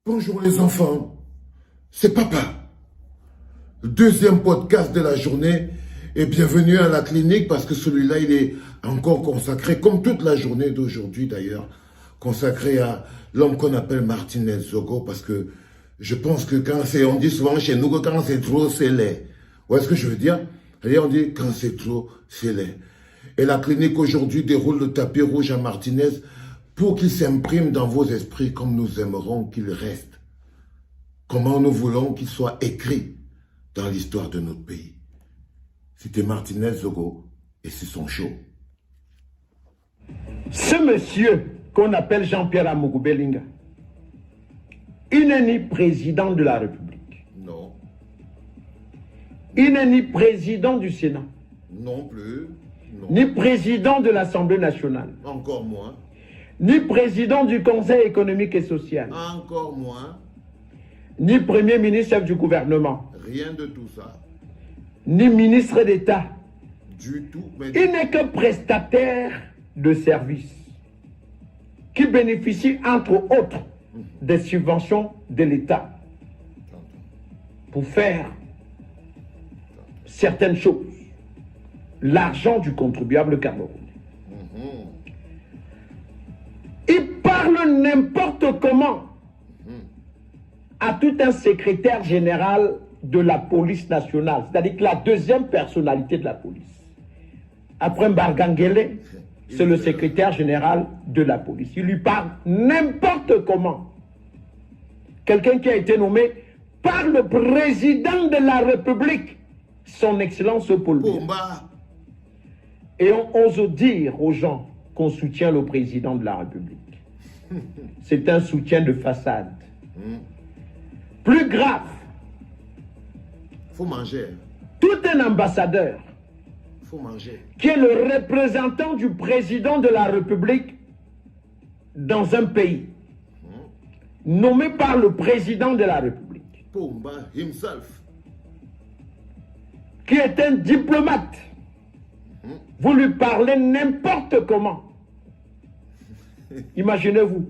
Bonjour les enfants, c'est Papa. Deuxième podcast de la journée et bienvenue à la clinique parce que celui-là il est encore consacré, comme toute la journée d'aujourd'hui d'ailleurs, consacré à l'homme qu'on appelle Martinez Zogo parce que je pense que quand c'est, on dit souvent chez nous que quand c'est trop c'est laid. Vous voyez ce que je veux dire? Et on dit quand c'est trop c'est laid. Et la clinique aujourd'hui déroule le tapis rouge à Martinez pour qu'il s'imprime dans vos esprits comme nous aimerons qu'il reste. Comment nous voulons qu'il soit écrit dans l'histoire de notre pays. C'était Martinez Zogo et c'est son show. Ce monsieur qu'on appelle Jean-Pierre Amougou Bellinga, il n'est ni président de la République. Non. Il n'est ni président du Sénat. Non plus. Non. Ni président de l'Assemblée nationale. Encore moins. Ni président du Conseil économique et social. Encore moins. Ni premier ministre chef du gouvernement. Rien de tout ça. Ni ministre d'État. Du tout. Mais... Il n'est que prestataire de services qui bénéficie entre autres des subventions de l'État pour faire certaines choses. L'argent du contribuable camerounais. Il parle n'importe comment à tout un secrétaire général de la police nationale, c'est-à-dire que la deuxième personnalité de la police. Après Mbargangele, c'est le secrétaire général de la police. Il lui parle n'importe comment. Quelqu'un qui a été nommé par le président de la République, son Excellence Paul Biya. Et on ose dire aux gens qu'on soutient le président de la République. C'est un soutien de façade. Plus grave, faut manger. Tout un ambassadeur Faut manger. qui est le représentant du président de la République dans un pays, nommé par le président de la République, Pomba himself. qui est un diplomate, vous lui parlez n'importe comment. Imaginez-vous,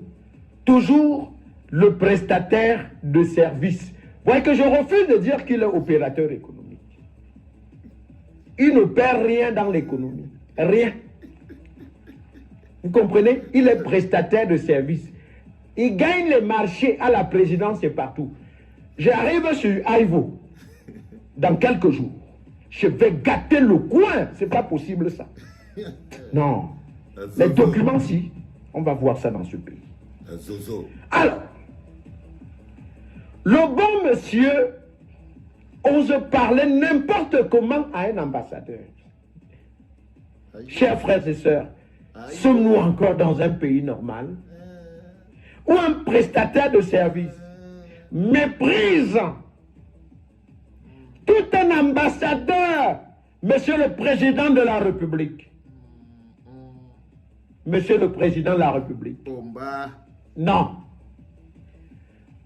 toujours le prestataire de service. Vous voyez que je refuse de dire qu'il est opérateur économique. Il ne perd rien dans l'économie. Rien. Vous comprenez? Il est prestataire de service. Il gagne les marchés à la présidence et partout. J'arrive sur Aïvo dans quelques jours. Je vais gâter le coin. C'est pas possible ça. Non. Les documents, si. On va voir ça dans ce pays. Alors, le bon monsieur ose parler n'importe comment à un ambassadeur. Chers frères et sœurs, sommes-nous encore dans un pays normal où un prestataire de service méprise tout un ambassadeur, monsieur le président de la République? Monsieur le président de la République. Non.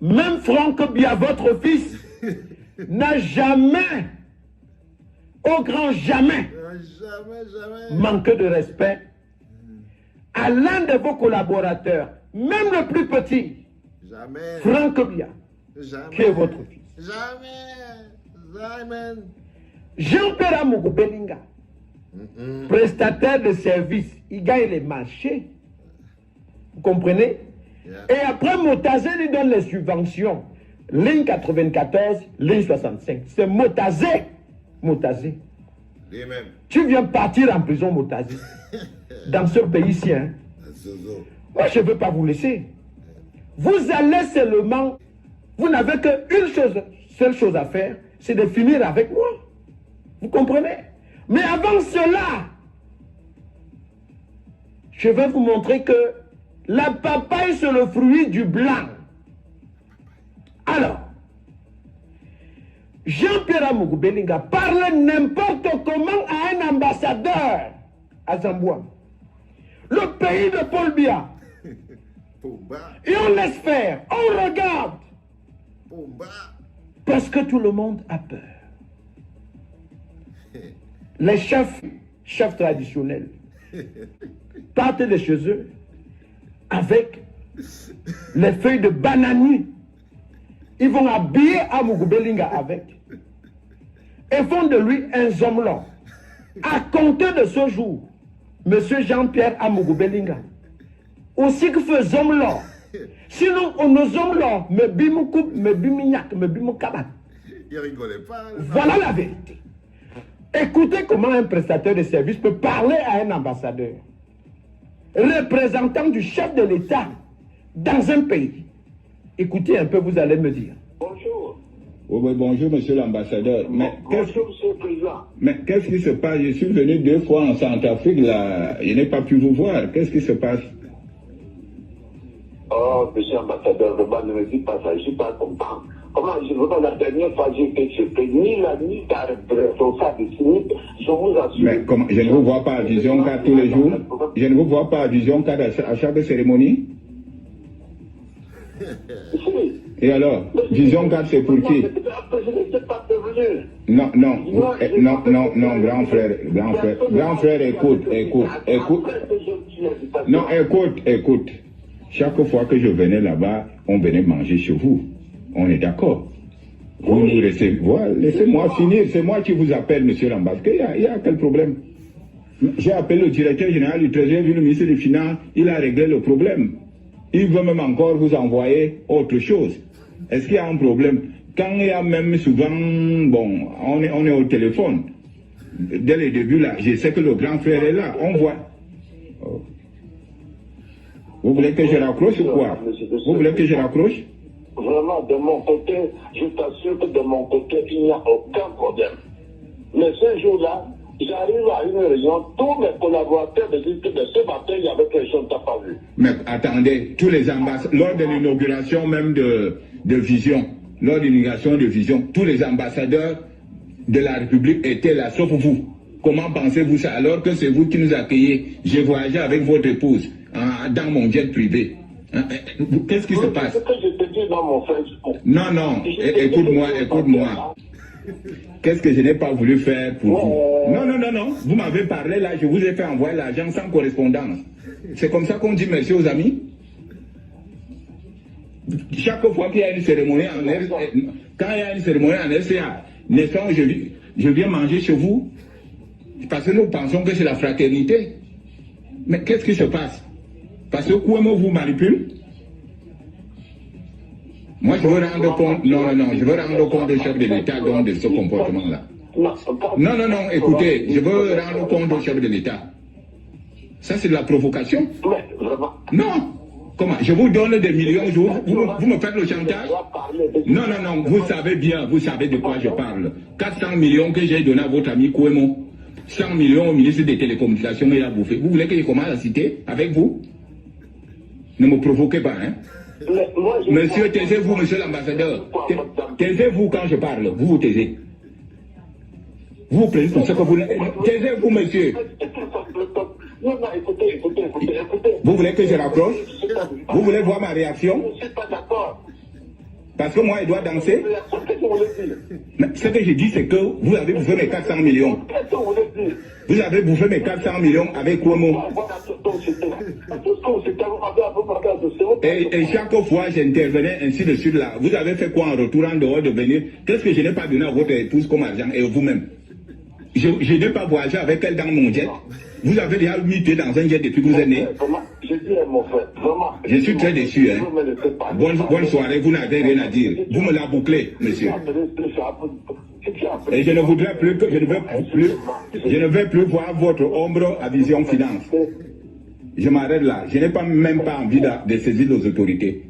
Même Franck Biya, votre fils, n'a jamais, au grand jamais, manqué de respect à l'un de vos collaborateurs, même le plus petit, Franck Biya, qui est votre fils. Jean-Pierre Amougou Bellinga, prestataire de services, il gagne les marchés. Vous comprenez? Et après, Motazé lui donne les subventions. Ligne 94, ligne 65. C'est Motazé. Motazé. Tu viens partir en prison, Motazé. Dans ce pays-ci. Hein? Moi, je ne veux pas vous laisser. Vous allez seulement... Vous n'avez qu'une chose, seule chose à faire, c'est de finir avec moi. Vous comprenez? Mais avant cela, je vais vous montrer que la papaye, c'est le fruit du blanc. Alors, Jean-Pierre Amougou Bellinga parle n'importe comment à un ambassadeur à Zambouan, le pays de Paul Biya. Et on laisse faire, on regarde. Parce que tout le monde a peur. Les chefs traditionnels partent de chez eux avec les feuilles de bananier Ils vont habiller Amougou Belinga avec. Et font de lui un zomblant. À compter de ce jour, M. Jean-Pierre Amougou Belinga, aussi que fait zomblant. Sinon, on nous zomblant, me bimoukou, me bimignac, me bimoukabat. Il rigolait pas. Voilà la vérité. Écoutez comment un prestataire de service peut parler à un ambassadeur, représentant du chef de l'État dans un pays. Écoutez un peu, vous allez me dire. Bonjour. Oui, bonjour, monsieur l'ambassadeur. Bonjour, monsieur le président. Mais qu'est-ce qui se passe? Je suis venu 2 fois en Centrafrique, là. Je n'ai pas pu vous voir. Qu'est-ce qui se passe? Oh, monsieur l'ambassadeur, ne me dites pas ça, je ne suis pas content. Comment je veux pas, la dernière fois que j'étais ni la ni ta responsable ici, je vous assure. Mais comment? Je ne vous vois pas à Vision 4 tous les jours. Je ne vous vois pas à Vision 4 à chaque cérémonie. Et alors, Vision 4, c'est pour qui? Non, non, non, non, non, grand frère, écoute. Non, écoute. Chaque fois que je venais là-bas, on venait manger chez vous. On est d'accord. Vous nous laissez, voilà, laissez-moi finir. C'est moi qui vous appelle, monsieur l'ambassadeur. Il y a quel problème? J'ai appelé le directeur général du Trésor, le ministre des Finances, il a réglé le problème. Il veut même encore vous envoyer autre chose. Est-ce qu'il y a un problème? Quand il y a même souvent, bon, on est au téléphone. Dès le début, là, je sais que le grand frère est là. On voit. Oh. Vous voulez que je raccroche ou quoi? Vous voulez que je raccroche? Vraiment, de mon côté, je t'assure que de mon côté, il n'y a aucun problème. Mais ce jour-là, j'arrive à une réunion, tous mes collaborateurs me disent que de ce matin, il y avait quelque chose que tu n'as pas vu. Mais attendez, tous les ambassadeurs, lors de l'inauguration même de Vision, lors de l'inauguration de Vision, tous les ambassadeurs de la République étaient là, sauf vous. Comment pensez-vous ça alors que c'est vous qui nous accueillez? J'ai voyagé avec votre épouse dans mon jet privé. Qu'est-ce qui se passe? C'est ce que je te dis dans mon Facebook. Non, écoute-moi. Qu'est-ce que je n'ai pas voulu faire pour vous? Non. Vous m'avez parlé là, je vous ai fait envoyer l'argent sans correspondance. C'est comme ça qu'on dit merci aux amis? Chaque fois qu'il y a une cérémonie en RCA, quand il y a une cérémonie en RCA, n'est-ce pas, je viens manger chez vous? Parce que nous pensons que c'est la fraternité. Mais qu'est-ce qui se passe? Parce que Kouemo vous manipule? Moi, je veux rendre compte, je veux rendre compte du chef de l'État de ce comportement-là. Non, écoutez, je veux rendre compte du chef de l'État. Ça, c'est de la provocation? Non. Comment? Je vous donne des millions, vous me faites le chantage? Non, vous savez bien, vous savez de quoi je parle. 400 millions que j'ai donné à votre ami Kouemo. 100 millions au ministre des Télécommunications, il a bouffé. Vous voulez que je commence à citer avec vous? Ne me provoquez pas, hein? Monsieur, taisez-vous, monsieur l'ambassadeur. Taisez-vous quand je parle. Vous vous taisez. Vous vous plaignez pour ce que vous... Taisez-vous, monsieur. Vous voulez que je raccroche? Vous voulez voir ma réaction? Je ne suis pas d'accord. Parce que moi, il doit danser. Mais ce que je dis, c'est que vous avez bouffé mes 400 millions. Vous avez bouffé mes 400 millions avec Kouemo. Et chaque fois, j'intervenais ainsi de suite là. Vous avez fait quoi en retour en dehors de venir? Qu'est-ce que je n'ai pas donné à votre épouse comme argent et vous-même? Je n'ai pas voyagé avec elle dans mon jet. Vous avez déjà muté dans un jet depuis que vous êtes né. Je suis très déçu. Hein. Bonne soirée, vous n'avez rien à dire. Vous me la bouclez, monsieur. Et je ne voudrais plus que je ne vais plus voir votre ombre à Vision Finance. Je m'arrête là. Je n'ai même pas envie de saisir les autorités.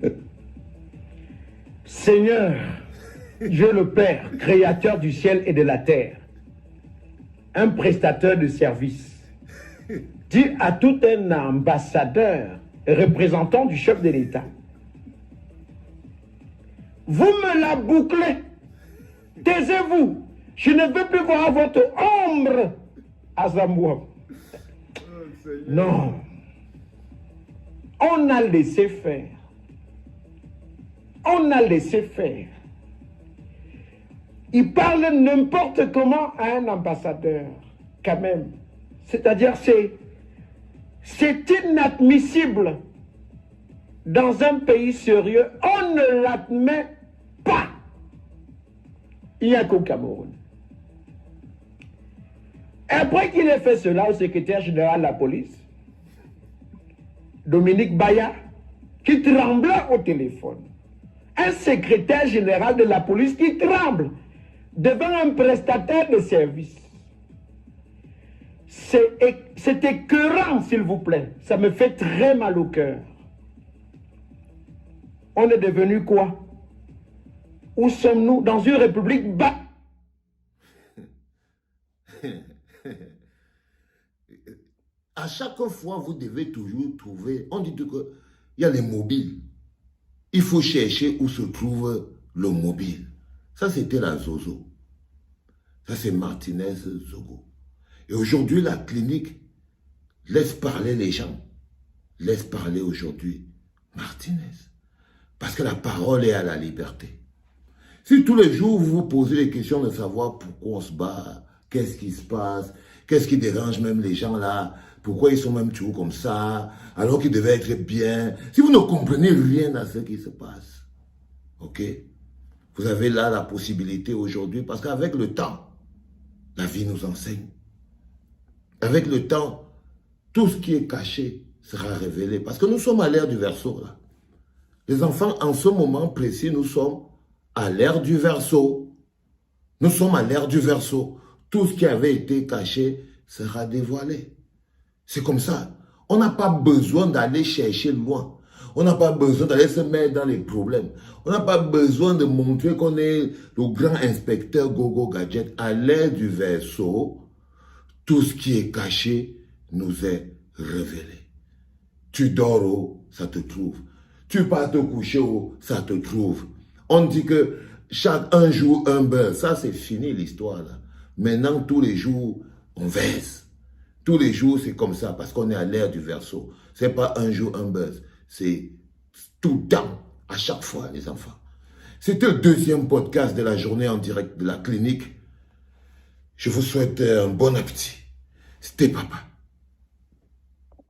Seigneur, Dieu le Père, créateur du ciel et de la terre, un prestataire de service, dit à tout un ambassadeur, représentant du chef de l'État, vous me la bouclez, taisez-vous, je ne veux plus voir votre ombre à Zambouam. Non, on a laissé faire. On a laissé faire. Il parle n'importe comment à un ambassadeur, quand même. C'est-à-dire, c'est inadmissible. Dans un pays sérieux, on ne l'admet pas. Il n'y a qu'au Cameroun. Après qu'il ait fait cela au secrétaire général de la police, Dominique Baya, qui tremblait au téléphone. Un secrétaire général de la police qui tremble devant un prestataire de service. C'est écœurant, s'il vous plaît. Ça me fait très mal au cœur. On est devenu quoi? Où sommes-nous? Dans une république À chaque fois, vous devez toujours trouver, on dit qu'il y a les mobiles. Il faut chercher où se trouve le mobile. Ça, c'était la Zozo. Ça, c'est Martinez Zogo. Et aujourd'hui, la clinique laisse parler les gens. Laisse parler aujourd'hui Martinez. Parce que la parole est à la liberté. Si tous les jours, vous vous posez les questions de savoir pourquoi on se bat, qu'est-ce qui se passe, qu'est-ce qui dérange même les gens là, pourquoi ils sont même toujours comme ça, alors qu'ils devaient être bien. Si vous ne comprenez rien à ce qui se passe, ok, vous avez là la possibilité aujourd'hui, parce qu'avec le temps, la vie nous enseigne. Avec le temps, tout ce qui est caché sera révélé. Parce que nous sommes à l'ère du Verseau, là. Les enfants, en ce moment précis, nous sommes à l'ère du Verseau. Nous sommes à l'ère du Verseau. Tout ce qui avait été caché sera dévoilé. C'est comme ça. On n'a pas besoin d'aller chercher loin. On n'a pas besoin d'aller se mettre dans les problèmes. On n'a pas besoin de montrer qu'on est le grand inspecteur Gogo Gadget. À l'ère du Verseau, tout ce qui est caché nous est révélé. Tu dors haut, ça te trouve. Tu pars te coucher haut, ça te trouve. On dit que un jour, un beurre. Ça, c'est fini l'histoire là. Maintenant, tous les jours, on verse. Tous les jours, c'est comme ça, parce qu'on est à l'ère du Verseau. C'est pas un jour, un buzz. C'est tout le temps, à chaque fois, les enfants. C'était le deuxième podcast de la journée en direct de la clinique. Je vous souhaite un bon appétit. C'était papa.